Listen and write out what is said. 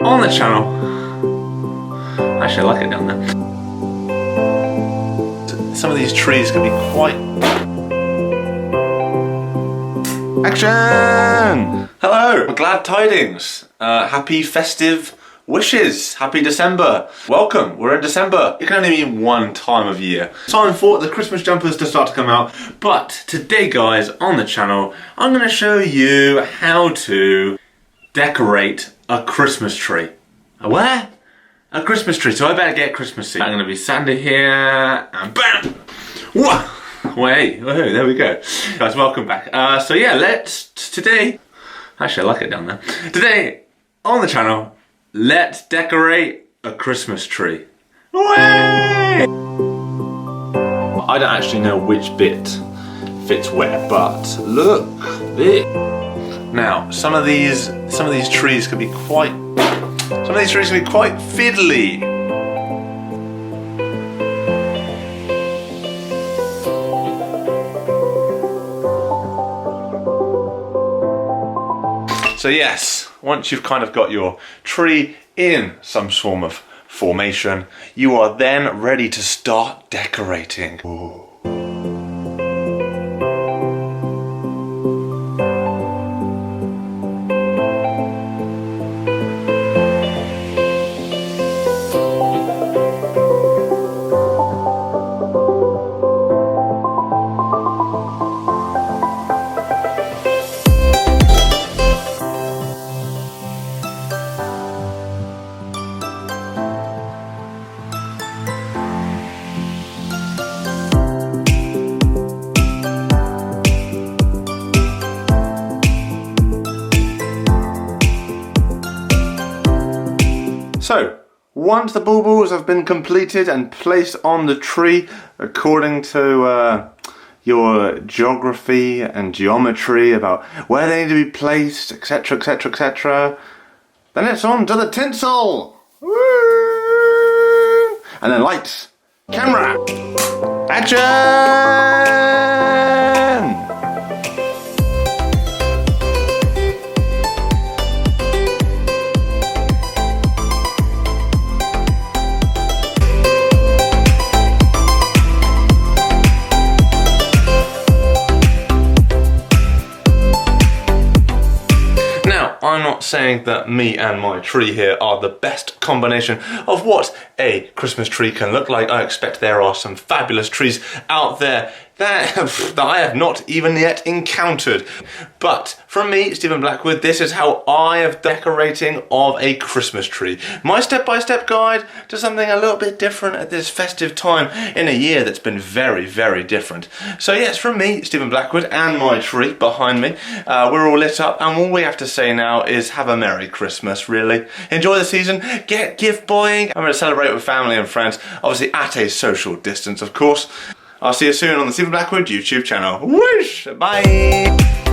on the channel. Actually, I like it down there. Some of these trees can be quite... Action! Hello! Glad tidings. Happy festive wishes. Happy December. Welcome. We're in December. It can only mean one time of year. Time for the Christmas jumpers to start to come out. But today, guys, on the channel, I'm going to show you how to decorate a Christmas tree. A what? A Christmas tree. So I better get Christmassy. I'm going to be standing here and bam! Whoa! Wait, whoa, there we go. Guys, welcome back. So yeah, today, actually I like it down there. Today, on the channel, let's decorate a Christmas tree. Way! I don't actually know which bit fits where, but look, this. Now, some of these trees can be quite fiddly. So yes, once you've kind of got your tree in some form of formation, you are then ready to start decorating. Ooh. So, once the baubles have been completed and placed on the tree according to your geography and geometry about where they need to be placed, etc, etc, etc, then it's on to the tinsel! Woo! And then lights, camera, action! I'm not saying that me and my tree here are the best combination of what a Christmas tree can look like. I expect there are some fabulous trees out there that I have not even yet encountered. But from me, Stephen Blackwood, this is how I have decorating of a Christmas tree. My step-by-step guide to something a little bit different at this festive time in a year that's been very, very different. So yes, from me, Stephen Blackwood, and my tree behind me, we're all lit up, and all we have to say now is have a Merry Christmas, really. Enjoy the season, get gift buying. I'm going to celebrate with family and friends, obviously at a social distance, of course. I'll see you soon on the Stephen Blackwood YouTube channel. Whoosh! Bye!